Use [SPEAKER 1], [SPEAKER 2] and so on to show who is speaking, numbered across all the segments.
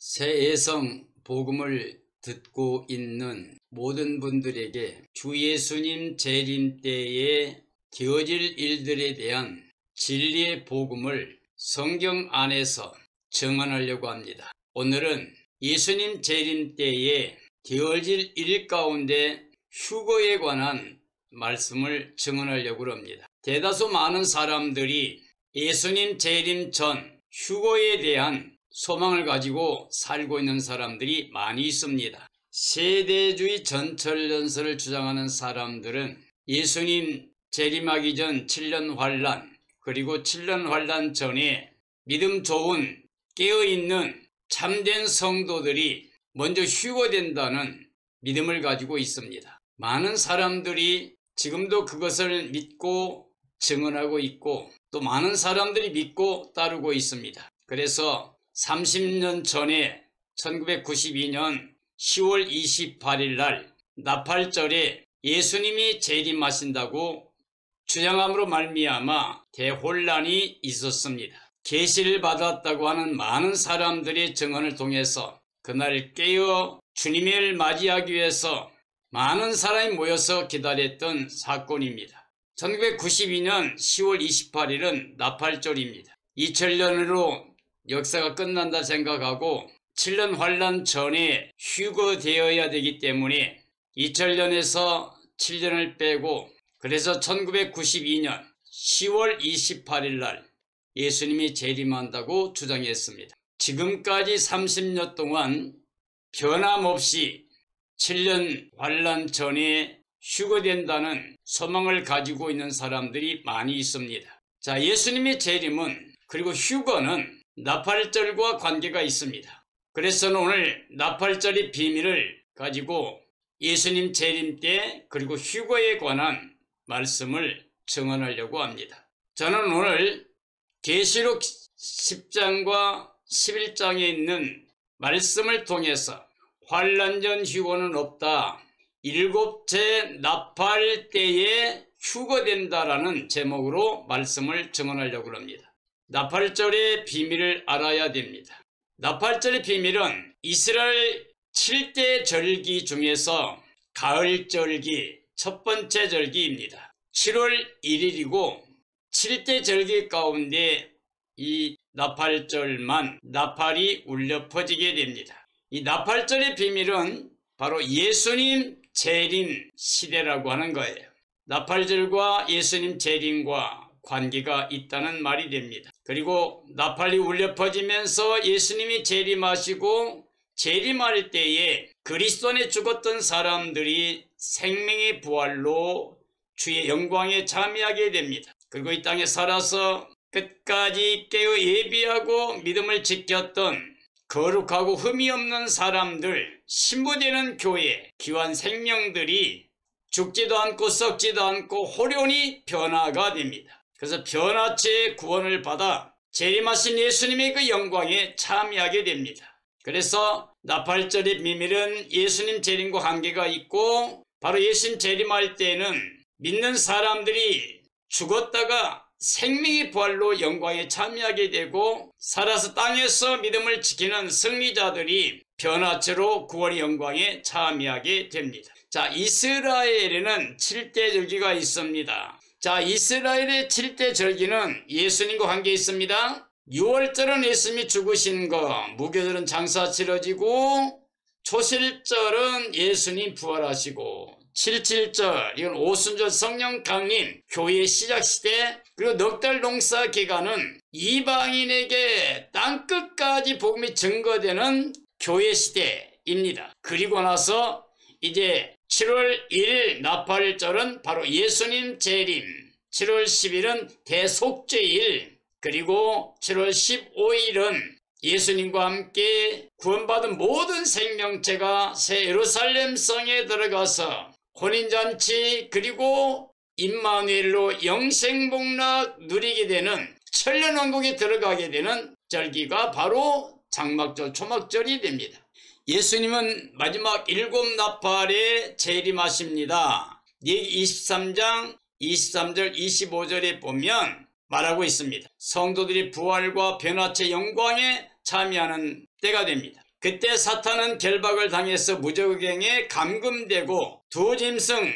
[SPEAKER 1] 새해성 복음을 듣고 있는 모든 분들에게 주 예수님 재림 때에 되어질 일들에 대한 진리의 복음을 성경 안에서 증언하려고 합니다. 오늘은 예수님 재림 때에 되어질 일 가운데 휴거에 관한 말씀을 증언하려고 합니다. 대다수 많은 사람들이 예수님 재림 전 휴거에 대한 소망을 가지고 살고 있는 사람들이 많이 있습니다. 세대주의 전철연설을 주장하는 사람들은 예수님 재림하기 전 7년 환란, 그리고 7년 환란 전에 믿음 좋은 깨어있는 참된 성도들이 먼저 휴거된다는 믿음을 가지고 있습니다. 많은 사람들이 지금도 그것을 믿고 증언하고 있고, 또 많은 사람들이 믿고 따르고 있습니다. 그래서 30년 전에 1992년 10월 28일 날 나팔절에 예수님이 재림하신다고 주장함으로 말미암아 대혼란이 있었습니다. 계시를 받았다고 하는 많은 사람들의 증언을 통해서 그날 깨어 주님을 맞이하기 위해서 많은 사람이 모여서 기다렸던 사건입니다. 1992년 10월 28일은 나팔절입니다. 2000년으로 역사가 끝난다 생각하고 7년 환란 전에 휴거되어야 되기 때문에 2000년에서 7년을 빼고, 그래서 1992년 10월 28일 날 예수님이 재림한다고 주장했습니다. 지금까지 30년 동안 변함없이 7년 환란 전에 휴거된다는 소망을 가지고 있는 사람들이 많이 있습니다. 자, 예수님의 재림은, 그리고 휴거는 나팔절과 관계가 있습니다. 그래서 오늘 나팔절의 비밀을 가지고 예수님 재림 때 그리고 휴거에 관한 말씀을 증언하려고 합니다. 저는 오늘 계시록 10장과 11장에 있는 말씀을 통해서 환란 전 휴거는 없다, 일곱째 나팔 때에 휴거된다라는 제목으로 말씀을 증언하려고 합니다. 나팔절의 비밀을 알아야 됩니다. 나팔절의 비밀은 이스라엘 7대 절기 중에서 가을절기 첫 번째 절기입니다. 7월 1일이고 7대 절기 가운데 이 나팔절만 나팔이 울려 퍼지게 됩니다. 이 나팔절의 비밀은 바로 예수님 재림 시대라고 하는 거예요. 나팔절과 예수님 재림과 관계가 있다는 말이 됩니다. 그리고 나팔이 울려 퍼지면서 예수님이 재림하시고, 재림할 때에 그리스도 안에 죽었던 사람들이 생명의 부활로 주의 영광에 참여하게 됩니다. 그리고 이 땅에 살아서 끝까지 깨어 예비하고 믿음을 지켰던 거룩하고 흠이 없는 사람들, 신부되는 교회, 귀한 생명들이 죽지도 않고 썩지도 않고 호련히 변화가 됩니다. 그래서 변화체의 구원을 받아 재림하신 예수님의 그 영광에 참여하게 됩니다. 그래서 나팔절의 비밀은 예수님 재림과 관계가 있고, 바로 예수님 재림할 때는 믿는 사람들이 죽었다가 생명의 부활로 영광에 참여하게 되고, 살아서 땅에서 믿음을 지키는 승리자들이 변화체로 구원의 영광에 참여하게 됩니다. 자, 이스라엘에는 7대 절기가 있습니다. 자, 이스라엘의 7대 절기는 예수님과 관계 있습니다. 6월절은 예수님이 죽으신 거, 무교절은 장사 치러지고, 초실절은 예수님 부활하시고, 77절, 이건 오순절 성령 강림, 교회의 시작시대, 그리고 넉 달 농사 기간은 이방인에게 땅끝까지 복음이 증거되는 교회 시대입니다. 그리고 나서 이제 7월 1일 나팔절은 바로 예수님 재림, 7월 10일은 대속죄일, 그리고 7월 15일은 예수님과 함께 구원받은 모든 생명체가 새 예루살렘 성에 들어가서 혼인잔치, 그리고 임마누엘로 영생복락 누리게 되는 천년왕국에 들어가게 되는 절기가 바로 장막절, 초막절이 됩니다. 예수님은 마지막 7나팔에 재림하십니다. 예기 23장 23절 25절에 보면 말하고 있습니다. 성도들이 부활과 변화체 영광에 참여하는 때가 됩니다. 그때 사탄은 결박을 당해서 무적행에 감금되고 두 짐승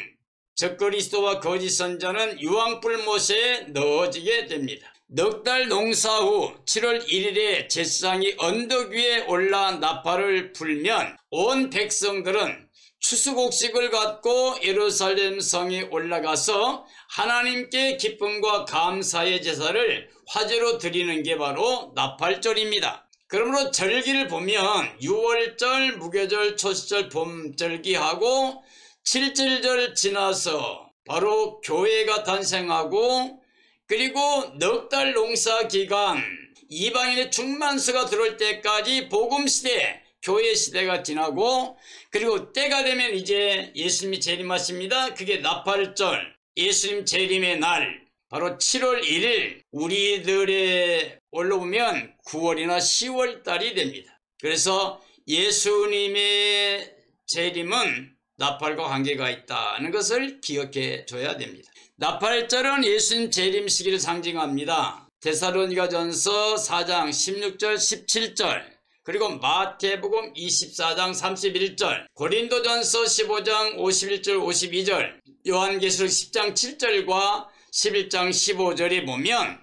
[SPEAKER 1] 적그리스도와 거짓 선자는 유황불못에 넣어지게 됩니다. 넉 달 농사 후 7월 1일에 제사장이 언덕 위에 올라 나팔을 불면 온 백성들은 추수곡식을 갖고 예루살렘 성에 올라가서 하나님께 기쁨과 감사의 제사를 화제로 드리는 게 바로 나팔절입니다. 그러므로 절기를 보면 6월절, 무교절, 초시절, 봄절기하고 7절절 지나서 바로 교회가 탄생하고, 그리고 넉 달 농사 기간 이방인의 충만수가 들어올 때까지 복음시대, 교회 시대가 지나고, 그리고 때가 되면 이제 예수님이 재림하십니다. 그게 나팔절, 예수님 재림의 날, 바로 7월 1일, 우리들의 올로 보면 9월이나 10월 달이 됩니다. 그래서 예수님의 재림은 나팔과 관계가 있다는 것을 기억해 줘야 됩니다. 나팔절은 예수님 재림 시기를 상징합니다. 데살로니가전서 4장 16절 17절, 그리고 마태복음 24장 31절, 고린도전서 15장 51절 52절, 요한계시록 10장 7절과 11장 15절에 보면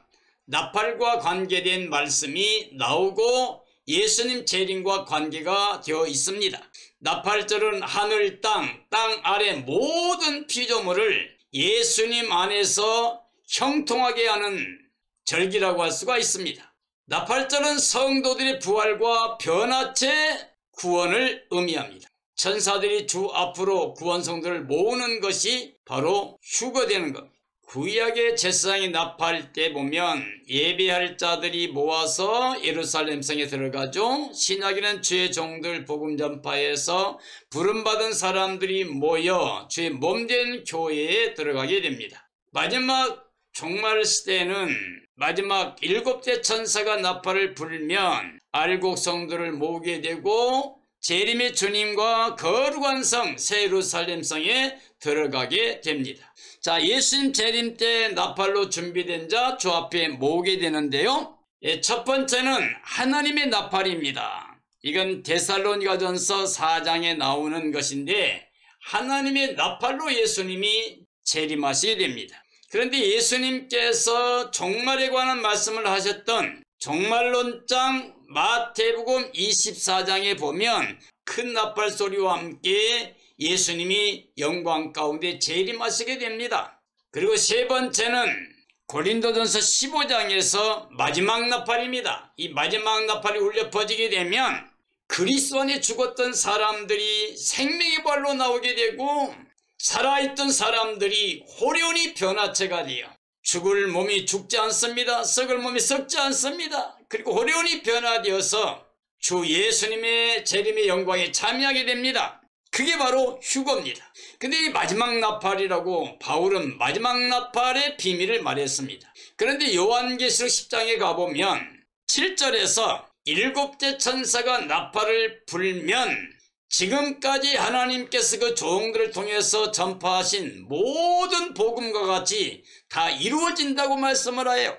[SPEAKER 1] 나팔과 관계된 말씀이 나오고 예수님 재림과 관계가 되어 있습니다. 나팔절은 하늘, 땅 아래 모든 피조물을 예수님 안에서 형통하게 하는 절기라고 할 수가 있습니다. 나팔절은 성도들의 부활과 변화체 구원을 의미합니다. 천사들이 주 앞으로 구원 성도를 모으는 것이 바로 휴거되는 겁니다. 구약의 제사장이 나팔 때 보면 예배할 자들이 모아서 예루살렘 성에 들어가죠. 신약에는 주의 종들 복음 전파에서 부름받은 사람들이 모여 주의 몸된 교회에 들어가게 됩니다. 마지막 종말 시대에는 마지막 7대 천사가 나팔을 불면 알곡 성도를 모으게 되고 재림의 주님과 거룩한 성 새 예루살렘 성에 들어가게 됩니다. 자, 예수님 재림 때 나팔로 준비된 자 주 앞에 모으게 되는데요. 첫 번째는 하나님의 나팔입니다. 이건 데살로니가전서 4장에 나오는 것인데 하나님의 나팔로 예수님이 재림하시게 됩니다. 그런데 예수님께서 종말에 관한 말씀을 하셨던 종말론장 마태복음 24장에 보면 큰 나팔 소리와 함께 예수님이 영광 가운데 재림하시게 됩니다. 그리고 세 번째는 고린도전서 15장에서 마지막 나팔입니다. 이 마지막 나팔이 울려 퍼지게 되면 그리스도 안에 죽었던 사람들이 생명의 부활로 나오게 되고 살아있던 사람들이 호련히 변화체가 되어 죽을 몸이 죽지 않습니다. 썩을 몸이 썩지 않습니다. 그리고 호련히 변화되어서 주 예수님의 재림의 영광에 참여하게 됩니다. 그게 바로 휴거입니다. 근데 이 마지막 나팔이라고 바울은 마지막 나팔의 비밀을 말했습니다. 그런데 요한계시록 10장에 가보면 7절에서 7대 천사가 나팔을 불면 지금까지 하나님께서 그 종들을 통해서 전파하신 모든 복음과 같이 다 이루어진다고 말씀을 하여요.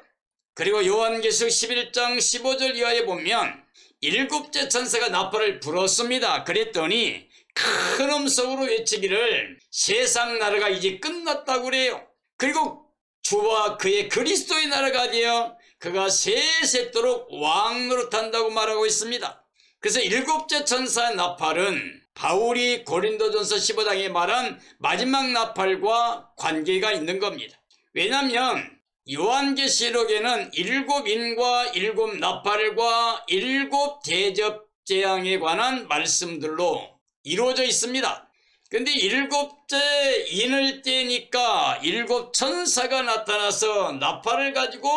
[SPEAKER 1] 그리고 요한계시록 11장 15절 이하에 보면 7대 천사가 나팔을 불었습니다. 그랬더니 큰 음성으로 외치기를 세상 나라가 이제 끝났다고 그래요. 그리고 주와 그의 그리스도의 나라가 되어 그가 세세토록 왕노릇한다고 말하고 있습니다. 그래서 7째 천사의 나팔은 바울이 고린도전서 15장에 말한 마지막 나팔과 관계가 있는 겁니다. 왜냐하면 요한계시록에는 7인과 7 나팔과 7 대접 재앙에 관한 말씀들로 이루어져 있습니다. 근데 7째 인을 떼니까 7 천사가 나타나서 나팔을 가지고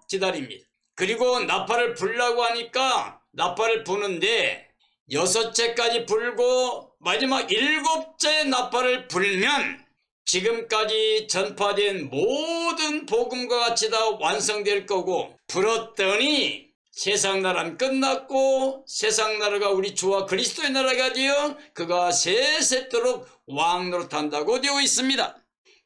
[SPEAKER 1] 기다립니다. 그리고 나팔을 불라고 하니까 나팔을 부는데 6채까지 불고 마지막 7째 나팔을 불면 지금까지 전파된 모든 복음과 같이 다 완성될 거고, 불었더니 세상 나라는 끝났고 세상 나라가 우리 주와 그리스도의 나라가 되어 그가 세세토록 왕노릇한다고 되어 있습니다.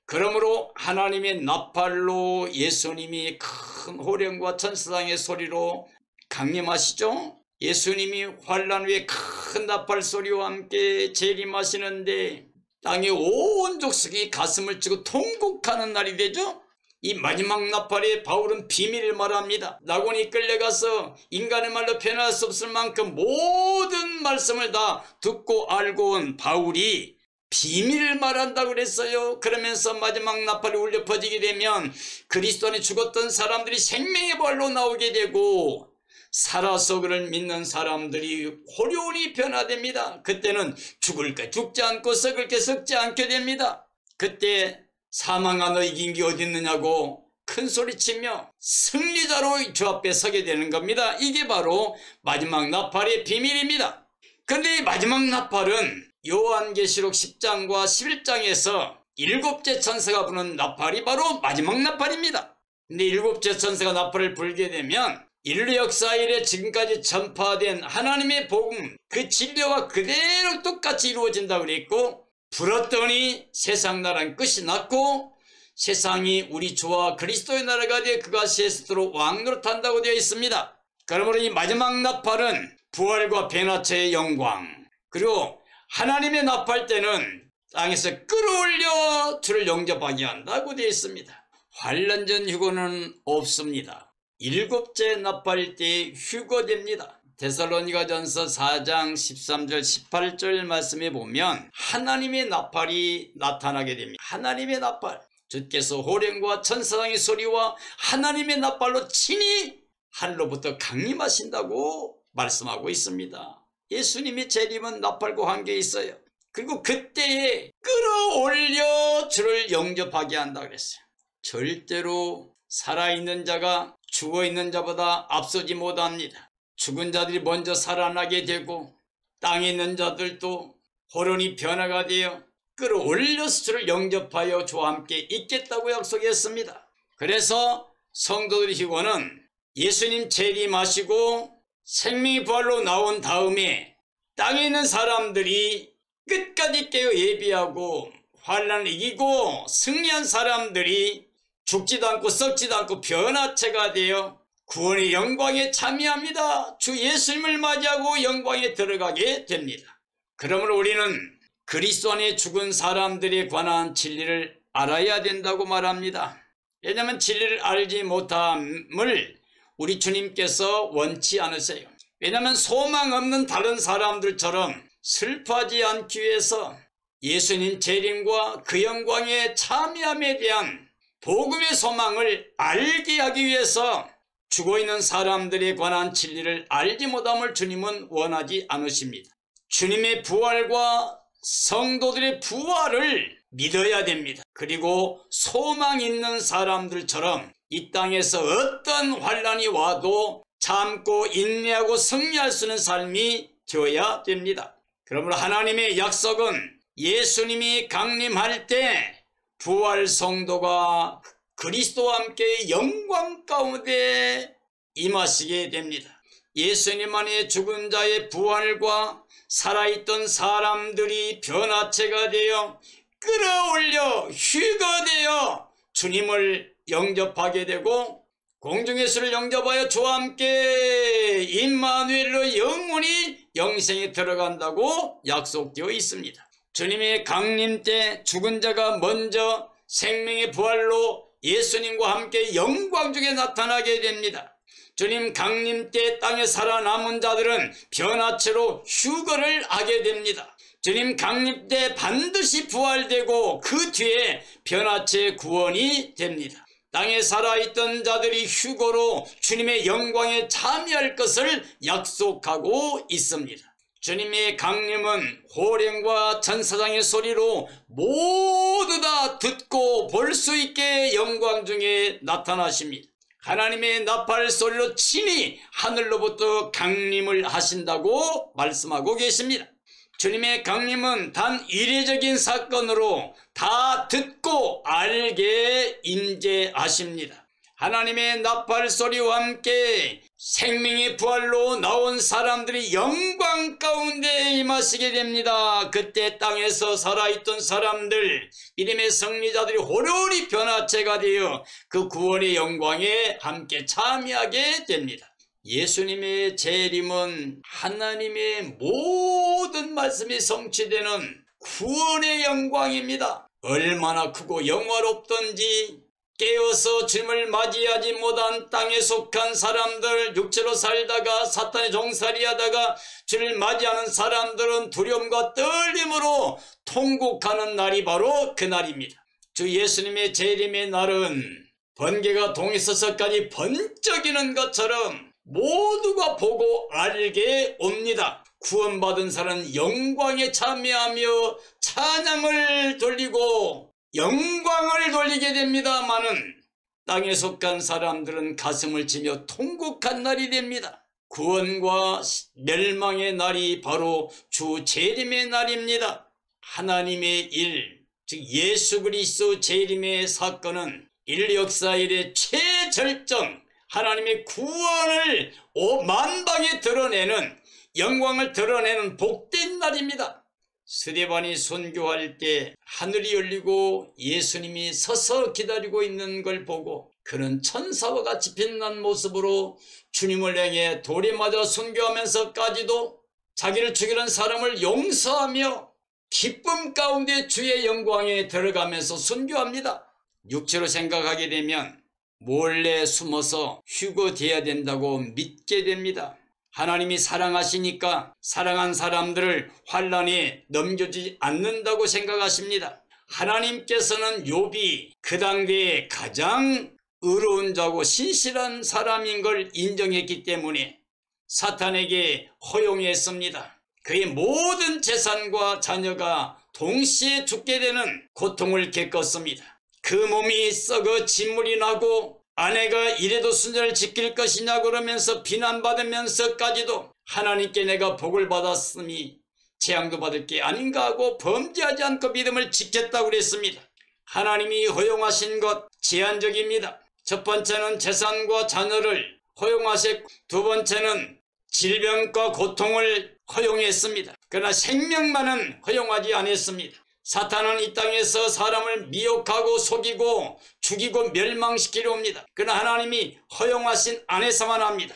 [SPEAKER 1] 그러므로 하나님의 나팔로 예수님이 큰 호령과 천사장의 소리로 강림하시죠. 예수님이 환난 후에 큰 나팔 소리와 함께 재림하시는데 땅의 온 족속이 가슴을 치고 통곡하는 날이 되죠. 이 마지막 나팔에 바울은 비밀을 말합니다. 낙원이 끌려가서 인간의 말로 표현할 수 없을 만큼 모든 말씀을 다 듣고 알고 온 바울이 비밀을 말한다고 그랬어요. 그러면서 마지막 나팔이 울려 퍼지게 되면 그리스도 안에 죽었던 사람들이 생명의 부활로 나오게 되고 살아서 그를 믿는 사람들이 호련히 변화됩니다. 그때는 죽을 까 죽지 않고 썩을 게 썩지 않게 됩니다. 그때 사망아 너 이긴 게 어디 있느냐고 큰 소리치며 승리자로 주 앞에 서게 되는 겁니다. 이게 바로 마지막 나팔의 비밀입니다. 그런데 이 마지막 나팔은 요한계시록 10장과 11장에서 일곱째 천사가 부는 나팔이 바로 마지막 나팔입니다. 근데 일곱째 천사가 나팔을 불게 되면 인류 역사 이래 지금까지 전파된 하나님의 복음 그 진료가 그대로 똑같이 이루어진다고 그랬고, 불었더니 세상 나라는 끝이 났고 세상이 우리 주와 그리스도의 나라가 되어 그가 세스도록 왕노릇한다고 되어 있습니다. 그러므로 이 마지막 나팔은 부활과 변화체의 영광, 그리고 하나님의 나팔 때는 땅에서 끌어올려 주를 영접하게 한다고 되어 있습니다. 환난 전 휴거는 없습니다. 일곱째 나팔 때 휴거됩니다. 데살로니가전서 4장 13절 18절 말씀에 보면 하나님의 나팔이 나타나게 됩니다. 하나님의 나팔, 주께서 호령과 천사장의 소리와 하나님의 나팔로 친히 하늘로부터 강림하신다고 말씀하고 있습니다. 예수님의 재림은 나팔과 관계 있어요. 그리고 그때에 끌어올려 주를 영접하게 한다 그랬어요. 절대로 살아있는 자가 죽어있는 자보다 앞서지 못합니다. 죽은 자들이 먼저 살아나게 되고 땅에 있는 자들도 호련히 변화가 되어 끌어올려서 주를 영접하여 주와 함께 있겠다고 약속했습니다. 그래서 성도들의 휴거는 예수님 재림하시고 생명의 부활로 나온 다음에 땅에 있는 사람들이 끝까지 깨어 예비하고 환난을 이기고 승리한 사람들이 죽지도 않고 썩지도 않고 변화체가 되어 구원의 영광에 참여합니다. 주 예수님을 맞이하고 영광에 들어가게 됩니다. 그러므로 우리는 그리스도 안에 죽은 사람들에 관한 진리를 알아야 된다고 말합니다. 왜냐하면 진리를 알지 못함을 우리 주님께서 원치 않으세요. 왜냐하면 소망 없는 다른 사람들처럼 슬퍼하지 않기 위해서 예수님 재림과 그 영광에 참여함에 대한 복음의 소망을 알게 하기 위해서 죽어있는 사람들에 관한 진리를 알지 못함을 주님은 원하지 않으십니다. 주님의 부활과 성도들의 부활을 믿어야 됩니다. 그리고 소망 있는 사람들처럼 이 땅에서 어떤 환난이 와도 참고 인내하고 승리할 수 있는 삶이 되어야 됩니다. 그러므로 하나님의 약속은 예수님이 강림할 때 부활 성도가 그리스도와 함께 영광 가운데 임하시게 됩니다. 예수님 안에 죽은 자의 부활과 살아있던 사람들이 변화체가 되어 끌어올려 휴거되어 주님을 영접하게 되고 공중의 수를 영접하여 주와 함께 임마누엘로 영원히 영생에 들어간다고 약속되어 있습니다. 주님의 강림 때 죽은 자가 먼저 생명의 부활로 예수님과 함께 영광 중에 나타나게 됩니다. 주님 강림 때 땅에 살아남은 자들은 변화체로 휴거를 하게 됩니다. 주님 강림 때 반드시 부활되고 그 뒤에 변화체 구원이 됩니다. 땅에 살아있던 자들이 휴거로 주님의 영광에 참여할 것을 약속하고 있습니다. 주님의 강림은 호령과 천사장의 소리로 모두 다 듣고 볼 수 있게 영광 중에 나타나십니다. 하나님의 나팔 소리로 친히 하늘로부터 강림을 하신다고 말씀하고 계십니다. 주님의 강림은 단 이례적인 사건으로 다 듣고 알게 임재하십니다. 하나님의 나팔 소리와 함께 생명의 부활로 나온 사람들이 영광 가운데 임하시게 됩니다. 그때 땅에서 살아있던 사람들, 믿음의 승리자들이 호련히 변화체가 되어 그 구원의 영광에 함께 참여하게 됩니다. 예수님의 재림은 하나님의 모든 말씀이 성취되는 구원의 영광입니다. 얼마나 크고 영화롭던지 깨어서 주님을 맞이하지 못한 땅에 속한 사람들, 육체로 살다가 사탄의 종살이하다가 주님을 맞이하는 사람들은 두려움과 떨림으로 통곡하는 날이 바로 그 날입니다. 주 예수님의 재림의 날은 번개가 동에서까지 번쩍이는 것처럼 모두가 보고 알게 옵니다. 구원받은 사람은 영광에 참여하며 찬양을 돌리고 영광을 돌리게 됩니다마는 땅에 속한 사람들은 가슴을 치며 통곡한 날이 됩니다. 구원과 멸망의 날이 바로 주 재림의 날입니다. 하나님의 일, 즉 예수 그리스도 재림의 사건은 인류 역사 이래 최절정 하나님의 구원을 만방에 드러내는 영광을 드러내는 복된 날입니다. 스데반이 선교할 때 하늘이 열리고 예수님이 서서 기다리고 있는 걸 보고 그는 천사와 같이 빛난 모습으로 주님을 향해 돌에 맞아 선교하면서까지도 자기를 죽이는 사람을 용서하며 기쁨 가운데 주의 영광에 들어가면서 선교합니다. 육체로 생각하게 되면 몰래 숨어서 휴거돼야 된다고 믿게 됩니다. 하나님이 사랑하시니까 사랑한 사람들을 환난에 넘겨주지 않는다고 생각하십니다. 하나님께서는 욥이 그 당대에 가장 의로운 자고 신실한 사람인 걸 인정했기 때문에 사탄에게 허용했습니다. 그의 모든 재산과 자녀가 동시에 죽게 되는 고통을 겪었습니다. 그 몸이 썩어 진물이 나고 아내가 이래도 순전을 지킬 것이냐 그러면서 비난받으면서까지도 하나님께 내가 복을 받았으니 재앙도 받을 게 아닌가 하고 범죄하지 않고 믿음을 지켰다고 그랬습니다. 하나님이 허용하신 것 제한적입니다. 첫 번째는 재산과 자녀를 허용하셨고 두 번째는 질병과 고통을 허용했습니다. 그러나 생명만은 허용하지 않았습니다. 사탄은 이 땅에서 사람을 미혹하고 속이고 죽이고 멸망시키려 옵니다. 그러나 하나님이 허용하신 안에서만 합니다.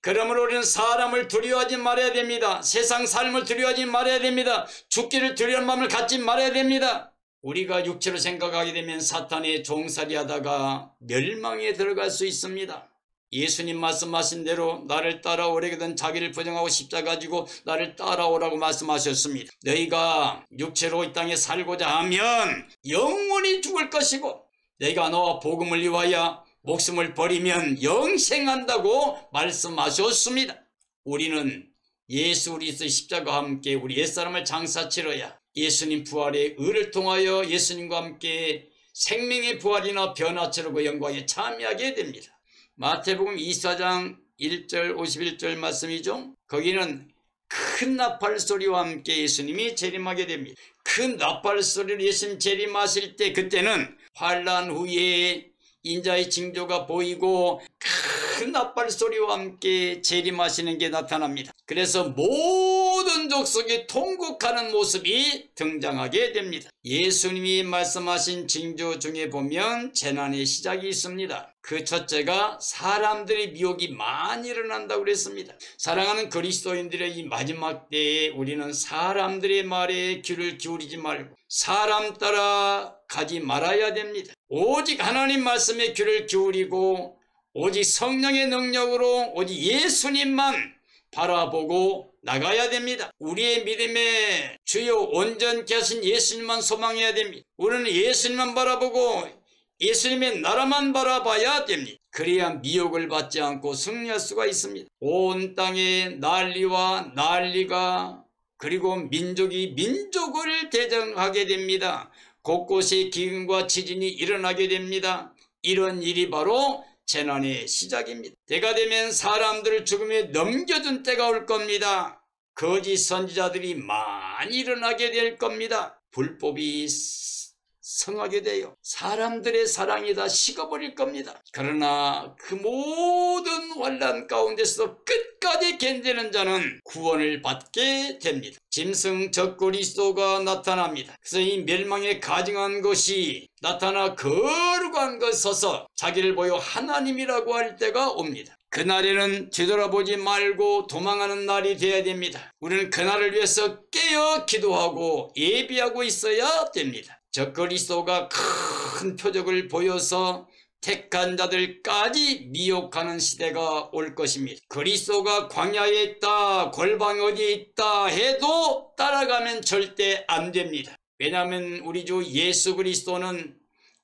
[SPEAKER 1] 그러므로 우리는 사람을 두려워하지 말아야 됩니다. 세상 삶을 두려워하지 말아야 됩니다. 죽기를 두려워하는 마음을 갖지 말아야 됩니다. 우리가 육체로 생각하게 되면 사탄의 종살이하다가 멸망에 들어갈 수 있습니다. 예수님 말씀하신 대로 나를 따라오려거든 자기를 부정하고 십자가 지고 나를 따라오라고 말씀하셨습니다. 너희가 육체로 이 땅에 살고자 하면 영원히 죽을 것이고 내가 너와 복음을 위하여 목숨을 버리면 영생한다고 말씀하셨습니다. 우리는 예수 그리스도의 십자가와 함께 우리 옛사람을 장사치러야 예수님 부활의 의를 통하여 예수님과 함께 생명의 부활이나 변화처럼 영광에 참여하게 됩니다. 마태복음 24장 1절 51절 말씀이죠. 거기는 큰 나팔 소리와 함께 예수님이 재림하게 됩니다. 큰 나팔 소리로 예수님 재림하실 때 그때는 환난 후에 인자의 징조가 보이고 큰 나팔 소리와 함께 재림하시는 게 나타납니다. 그래서 모든 족속이 통곡하는 모습이 등장하게 됩니다. 예수님이 말씀하신 징조 중에 보면 재난의 시작이 있습니다. 그 첫째가 사람들의 미혹이 많이 일어난다고 그랬습니다. 사랑하는 그리스도인들의 이 마지막 때에 우리는 사람들의 말에 귀를 기울이지 말고 사람 따라 가지 말아야 됩니다. 오직 하나님 말씀에 귀를 기울이고 오직 성령의 능력으로 오직 예수님만 바라보고 나가야 됩니다. 우리의 믿음의 주요 온전케 하신 예수님만 소망해야 됩니다. 우리는 예수님만 바라보고 예수님의 나라만 바라봐야 됩니다. 그래야 미혹을 받지 않고 승리할 수가 있습니다. 온 땅에 난리와 난리가 그리고 민족이 민족을 대적하게 됩니다. 곳곳에 기근과 지진이 일어나게 됩니다. 이런 일이 바로 재난의 시작입니다. 때가 되면 사람들을 죽음에 넘겨준 때가 올 겁니다. 거짓 선지자들이 많이 일어나게 될 겁니다. 불법이 성하게 돼요. 사람들의 사랑이 다 식어버릴 겁니다. 그러나 그 모든 환난 가운데서 끝까지 견디는 자는 구원을 받게 됩니다. 짐승 적그리스도가 나타납니다. 그래서 이 멸망에 가증한 것이 나타나 거룩한 것 서서 자기를 보여 하나님이라고 할 때가 옵니다. 그날에는 뒤돌아보지 말고 도망하는 날이 되어야 됩니다. 우리는 그날을 위해서 깨어 기도하고 예비하고 있어야 됩니다. 저 그리스도가 큰 표적을 보여서 택한 자들까지 미혹하는 시대가 올 것입니다. 그리스도가 광야에 있다, 골방이 어디에 있다 해도 따라가면 절대 안 됩니다. 왜냐하면 우리 주 예수 그리스도는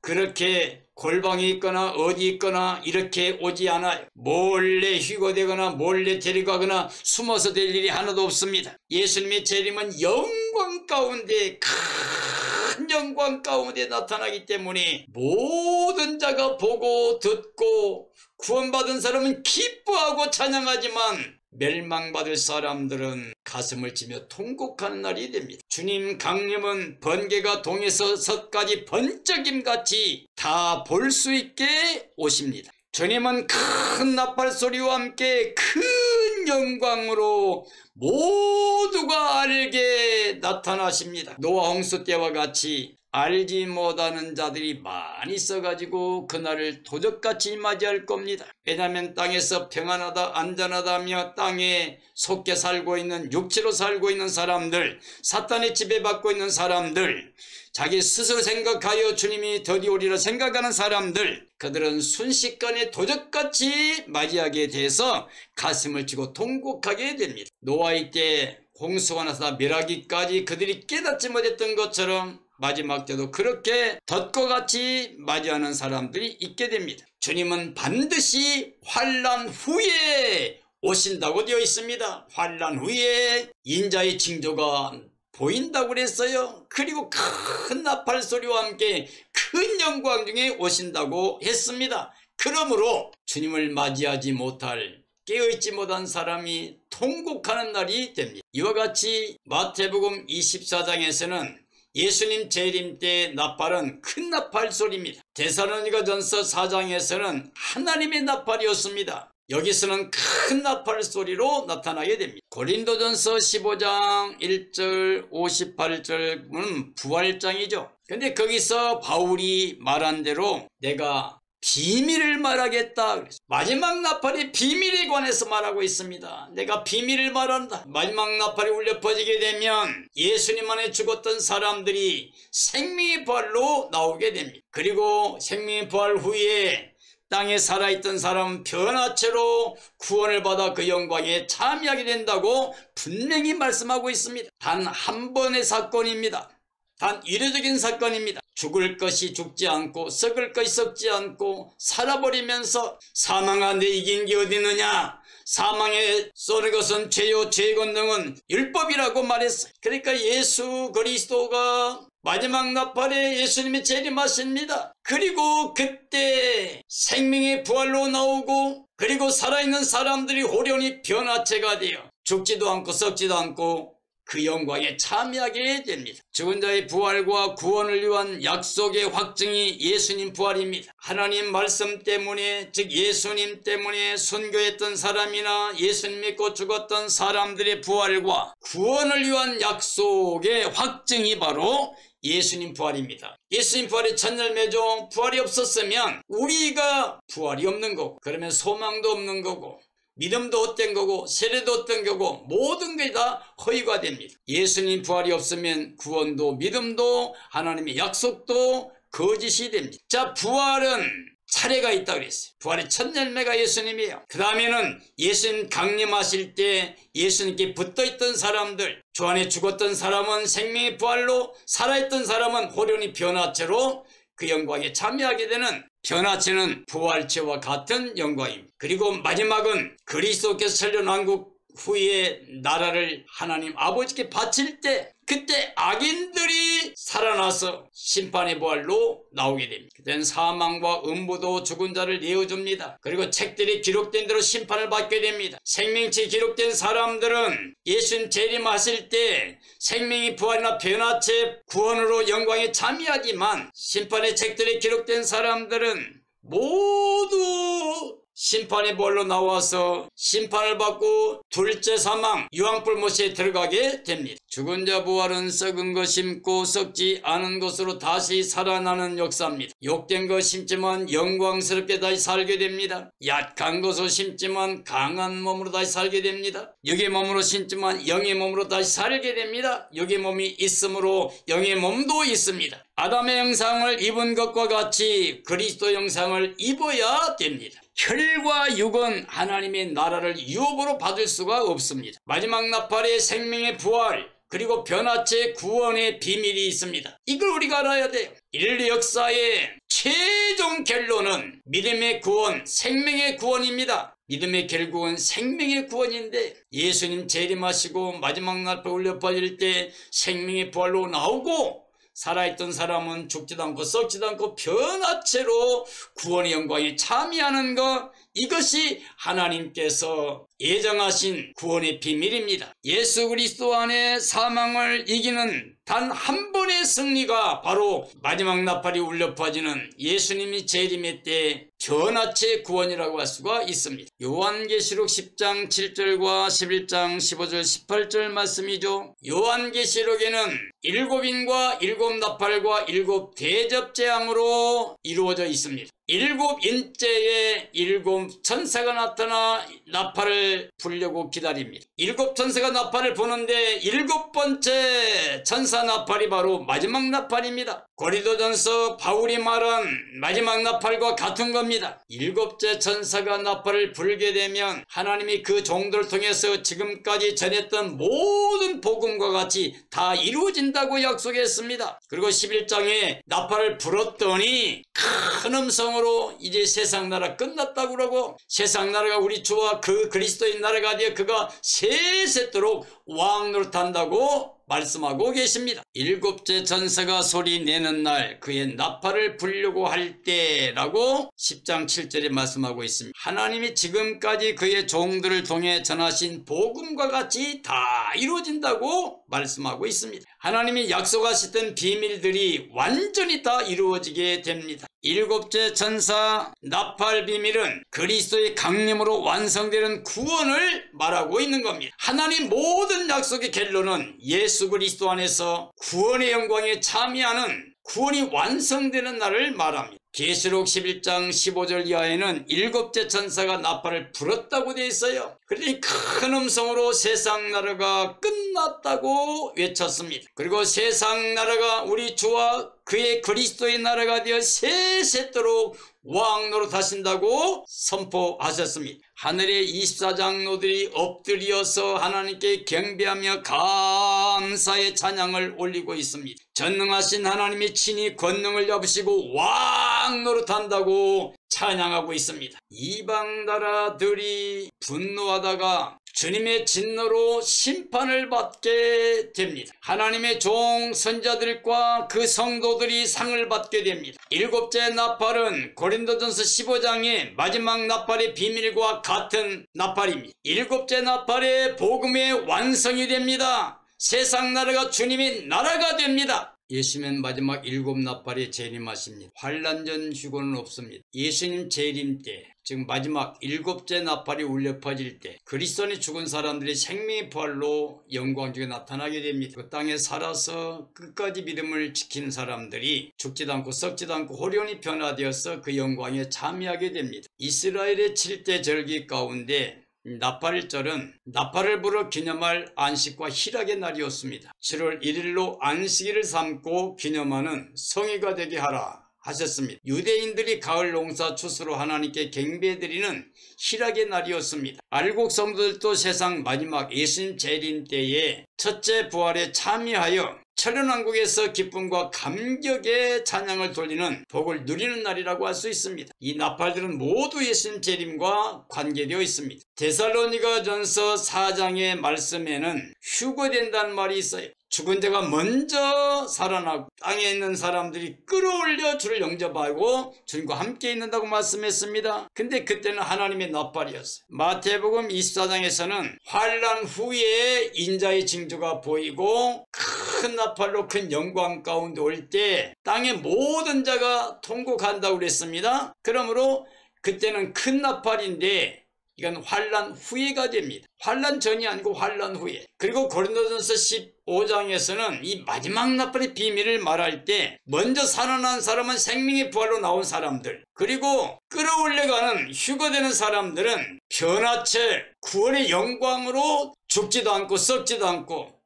[SPEAKER 1] 그렇게 골방에 있거나 어디 있거나 이렇게 오지 않아요. 몰래 휴거되거나 몰래 데려가거나 숨어서 될 일이 하나도 없습니다. 예수님의 재림은 영광 가운데, 큰 영광 가운데 나타나기 때문에 모든 자가 보고 듣고 구원받은 사람은 기뻐하고 찬양하지만 멸망받을 사람들은 가슴을 치며 통곡하는 날이 됩니다. 주님 강림은 번개가 동에서 섯가지 번쩍임같이 다 볼 수 있게 오십니다. 주님은 큰 나팔소리와 함께 큰 영광으로 모두가 알게 나타나십니다. 노아 홍수 때와 같이 알지 못하는 자들이 많이 있어가지고 그날을 도적같이 맞이할 겁니다. 왜냐하면 땅에서 평안하다 안전하다며 땅에 속해 살고 있는, 육체로 살고 있는 사람들, 사탄의 지배받고 있는 사람들, 자기 스스로 생각하여 주님이 더디 오리라 생각하는 사람들, 그들은 순식간에 도적같이 맞이하게 돼서 가슴을 치고 통곡하게 됩니다. 노아의 때 홍수가 나서 멸하기까지 그들이 깨닫지 못했던 것처럼 마지막 때도 그렇게 덫과 같이 맞이하는 사람들이 있게 됩니다. 주님은 반드시 환난 후에 오신다고 되어 있습니다. 환난 후에 인자의 징조가 보인다고 그랬어요. 그리고 큰 나팔 소리와 함께 큰 영광 중에 오신다고 했습니다. 그러므로 주님을 맞이하지 못할, 깨어있지 못한 사람이 통곡하는 날이 됩니다. 이와 같이 마태복음 24장에서는 예수님 재림 때 나팔은 큰 나팔 소리입니다. 데살로니가전서 4장에서는 하나님의 나팔이었습니다. 여기서는 큰 나팔 소리로 나타나게 됩니다. 고린도전서 15장 1절 58절은 부활장이죠. 근데 거기서 바울이 말한 대로 내가 비밀을 말하겠다. 마지막 나팔이 비밀에 관해서 말하고 있습니다. 내가 비밀을 말한다. 마지막 나팔이 울려 퍼지게 되면 예수님 안에 죽었던 사람들이 생명의 부활로 나오게 됩니다. 그리고 생명의 부활 후에 땅에 살아있던 사람은 변화체로 구원을 받아 그 영광에 참여하게 된다고 분명히 말씀하고 있습니다. 단 한 번의 사건입니다. 단 이례적인 사건입니다. 죽을 것이 죽지 않고 썩을 것이 썩지 않고 살아버리면서 사망아 내 이긴 게 어디 있느냐, 사망에 쏘는 것은 죄요 죄의 권능은 율법이라고 말했어요. 그러니까 예수 그리스도가 마지막 나팔에 예수님이 재림하십니다. 그리고 그때 생명의 부활로 나오고, 그리고 살아있는 사람들이 호련히 변화체가 되어 죽지도 않고 썩지도 않고 그 영광에 참여하게 됩니다. 죽은 자의 부활과 구원을 위한 약속의 확증이 예수님 부활입니다. 하나님 말씀 때문에, 즉 예수님 때문에 순교했던 사람이나 예수님 믿고 죽었던 사람들의 부활과 구원을 위한 약속의 확증이 바로 예수님 부활입니다. 예수님 부활의 첫 열매죠. 부활이 없었으면 우리가 부활이 없는 거고, 그러면 소망도 없는 거고, 믿음도 헛된 거고, 세례도 헛된 거고, 모든 게 다 허위가 됩니다. 예수님 부활이 없으면 구원도 믿음도 하나님의 약속도 거짓이 됩니다. 자, 부활은 차례가 있다고 그랬어요. 부활의 첫 열매가 예수님이에요. 그 다음에는 예수님 강림하실 때 예수님께 붙어있던 사람들, 주 안에 죽었던 사람은 생명의 부활로, 살아있던 사람은 호련히 변화체로 그 영광에 참여하게 되는, 변화체는 부활체와 같은 영광입니다. 그리고 마지막은 그리스도께서 천년왕국 후에 나라를 하나님 아버지께 바칠 때, 그때 악인들이 살아나서 심판의 부활로 나오게 됩니다. 그때는 사망과 음부도 죽은 자를 내어줍니다. 그리고 책들이 기록된 대로 심판을 받게 됩니다. 생명체 기록된 사람들은 예수님 재림하실 때 생명의 부활이나 변화체 구원으로 영광에 참여하지만, 심판의 책들이 기록된 사람들은 모두 심판의 벌로 나와서 심판을 받고 둘째 사망 유황불 못에 들어가게 됩니다. 죽은 자 부활은 썩은 것 심고 썩지 않은 것으로 다시 살아나는 역사입니다. 욕된 것 심지만 영광스럽게 다시 살게 됩니다. 약한 것으로 심지만 강한 몸으로 다시 살게 됩니다. 육의 몸으로 심지만 영의 몸으로 다시 살게 됩니다. 육의 몸이 있으므로 영의 몸도 있습니다. 아담의 형상을 입은 것과 같이 그리스도 형상을 입어야 됩니다. 혈과 육은 하나님의 나라를 유업으로 받을 수가 없습니다. 마지막 나팔의 생명의 부활 그리고 변화체 구원의 비밀이 있습니다. 이걸 우리가 알아야 돼요. 인류 역사의 최종 결론은 믿음의 구원, 생명의 구원입니다. 믿음의 결국은 생명의 구원인데 예수님 재림하시고 마지막 나팔 울려 퍼질 때 생명의 부활로 나오고 살아있던 사람은 죽지도 않고 썩지도 않고 변화체로 구원의 영광에 참여하는 것, 이것이 하나님께서 예정하신 구원의 비밀입니다. 예수 그리스도 안에 사망을 이기는 단 한 번의 승리가 바로 마지막 나팔이 울려 퍼지는 예수님이 재림의 때 변화체 구원이라고 할 수가 있습니다. 요한계시록 10장 7절과 11장 15절 18절 말씀이죠. 요한계시록에는 7인과 7나팔과 7대접재앙으로 이루어져 있습니다. 7인째에 7천사가 나타나 나팔을 불려고 기다립니다. 7천사가 나팔을 부는데 7번째 천사 나팔이 바로 마지막 나팔입니다. 고린도전서 바울이 말한 마지막 나팔과 같은 겁니다. 7째 천사가 나팔을 불게 되면 하나님이 그 종들을 통해서 지금까지 전했던 모든 복음과 같이 다 이루어진다고 약속했습니다. 그리고 11장에 나팔을 불었더니 큰 음성으로 이제 세상 나라 끝났다고 그러고 세상 나라가 우리 주와 그 그리스도의 나라가 되어 그가 세세토록 왕노릇한다고 말씀하고 계십니다. 7째 전사가 소리 내는 날 그의 나팔을 불려고 할 때라고 10장 7절에 말씀하고 있습니다. 하나님이 지금까지 그의 종들을 통해 전하신 복음과 같이 다 이루어진다고 말씀하고 있습니다. 하나님이 약속하셨던 비밀들이 완전히 다 이루어지게 됩니다. 7째 천사 나팔 비밀은 그리스도의 강림으로 완성되는 구원을 말하고 있는 겁니다. 하나님 모든 약속의 결론은 예수 그리스도 안에서 구원의 영광에 참여하는 구원이 완성되는 날을 말합니다. 계시록 11장 15절 이하에는 7째 천사가 나팔을 불었다고 되어 있어요. 그러니 큰 음성으로 세상 나라가 끝났다고 외쳤습니다. 그리고 세상 나라가 우리 주와 그의 그리스도의 나라가 되어 세세토록 왕노릇 하신다고 선포하셨습니다. 하늘의 24장로들이 엎드려서 하나님께 경배하며 감사의 찬양을 올리고 있습니다. 전능하신 하나님이 친히 권능을 잡으시고 왕노릇한다고 찬양하고 있습니다. 이방 나라들이 분노하다가 주님의 진노로 심판을 받게 됩니다. 하나님의 종 선자들과 그 성도들이 상을 받게 됩니다. 7째 나팔은 고린도전서 15장의 마지막 나팔의 비밀과 같은 나팔입니다. 7째 나팔의 복음의 완성이 됩니다. 세상 나라가 주님의 나라가 됩니다. 예수님 마지막 7나팔에 재림하십니다. 환난 전 휴거는 없습니다. 예수님 재림 때, 즉 마지막 7째 나팔이 울려 퍼질 때 그리스도인이 죽은 사람들이 생명의 부활로 영광 중에 나타나게 됩니다. 그 땅에 살아서 끝까지 믿음을 지킨 사람들이 죽지도 않고 썩지도 않고 호련히 변화되어서 그 영광에 참여하게 됩니다. 이스라엘의 7대 절기 가운데 나팔절은 나팔을 불어 기념할 안식과 희락의 날이었습니다. 7월 1일로 안식일을 삼고 기념하는 성회가 되게 하라 하셨습니다. 유대인들이 가을 농사 추수로 하나님께 경배드리는 희락의 날이었습니다. 알곡 성도들도 세상 마지막 예수님 재림 때에 첫째 부활에 참여하여 천연왕국에서 기쁨과 감격의 찬양을 돌리는 복을 누리는 날이라고 할 수 있습니다. 이 나팔들은 모두 예수님 재림과 관계되어 있습니다. 데살로니가전서 4장의 말씀에는 휴거된다는 말이 있어요. 죽은 자가 먼저 살아나고 땅에 있는 사람들이 끌어올려 주를 영접하고 주님과 함께 있는다고 말씀했습니다. 근데 그때는 하나님의 나팔이었어요. 마태복음 24장에서는 환난 후에 인자의 징조가 보이고 큰 나팔로 큰 영광 가운데 올 때 땅의 모든 자가 통곡한다고 그랬습니다. 그러므로 그때는 큰 나팔인데 이건 환란 후에가 됩니다. 환란 전이 아니고 환란 후에. 그리고 고린도전서 15장에서는 이 마지막 나팔의 비밀을 말할 때 먼저 살아난 사람은 생명의 부활로 나온 사람들, 그리고 끌어올려가는 휴거되는 사람들은 변화체 구원의 영광으로 죽지도 않고 썩지도 않고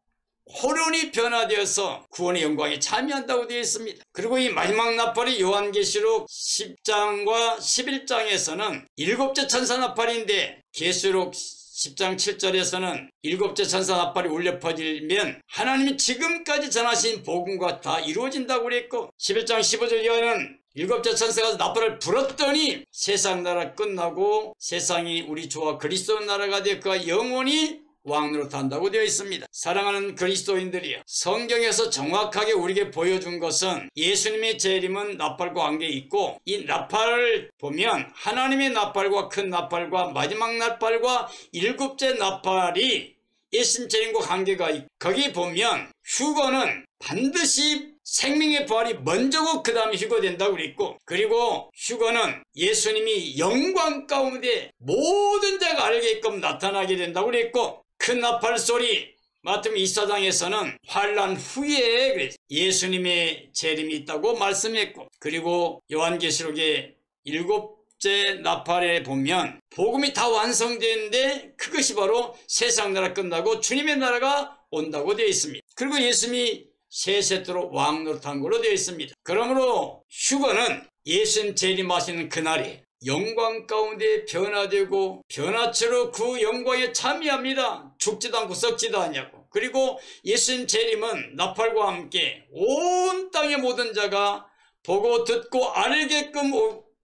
[SPEAKER 1] 호련히 변화되어서 구원의 영광에 참여한다고 되어 있습니다. 그리고 이 마지막 나팔이 요한계시록 10장과 11장에서는 일곱째 천사 나팔인데, 계시록 10장 7절에서는 일곱째 천사 나팔이 울려 퍼지면 하나님이 지금까지 전하신 복음과 다 이루어진다고 그랬고, 11장 15절 이하는 일곱째 천사가 나팔을 불었더니 세상 나라 끝나고 세상이 우리 주와 그리스도 나라가 되어 그가 영원히 왕으로 탄다고 되어 있습니다. 사랑하는 그리스도인들이여, 성경에서 정확하게 우리에게 보여준 것은 예수님의 재림은 나팔과 관계 있고, 이 나팔을 보면 하나님의 나팔과 큰 나팔과 마지막 나팔과 일곱째 나팔이 예수님 재림과 관계가 있고, 거기 보면 휴거는 반드시 생명의 부활이 먼저고 그 다음에 휴거된다고 그랬고, 그리고 휴거는 예수님이 영광 가운데 모든 자가 알게끔 나타나게 된다고 그랬고, 큰 나팔 소리 마태복음 24장에서는 환란 후에 예수님의 재림이 있다고 말씀했고, 그리고 요한계시록의 일곱째 나팔에 보면 복음이 다 완성되는데 그것이 바로 세상 나라 끝나고 주님의 나라가 온다고 되어 있습니다. 그리고 예수님이 세세토록 왕으로 탄 걸로 되어 있습니다. 그러므로 휴거는 예수님 재림하시는 그날에 영광 가운데 변화되고 변화체로 그 영광에 참여합니다. 죽지도 않고 썩지도 않냐고. 그리고 예수님 재림은 나팔과 함께 온 땅의 모든 자가 보고 듣고 알게끔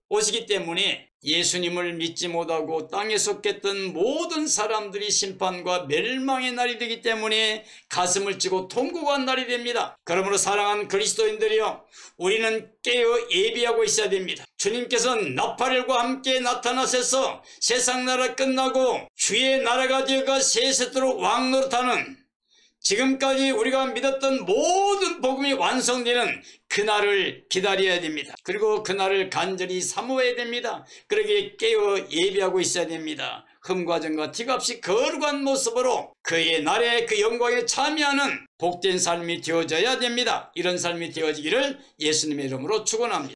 [SPEAKER 1] 오시기 때문에 예수님을 믿지 못하고 땅에 속했던 모든 사람들이 심판과 멸망의 날이 되기 때문에 가슴을 찌고 통곡한 날이 됩니다. 그러므로 사랑하는 그리스도인들이여, 우리는 깨어 예비하고 있어야 됩니다. 주님께서는 나팔과 함께 나타나셔서 세상 나라 끝나고 주의 나라가 되어가 세세토록 왕노릇하는, 지금까지 우리가 믿었던 모든 복음이 완성되는 그날을 기다려야 됩니다. 그리고 그날을 간절히 사모해야 됩니다. 그러기에 깨어 예비하고 있어야 됩니다. 흠과 정과 티가 없이 거룩한 모습으로 그의 날에 그 영광에 참여하는 복된 삶이 되어져야 됩니다. 이런 삶이 되어지기를 예수님의 이름으로 축원합니다.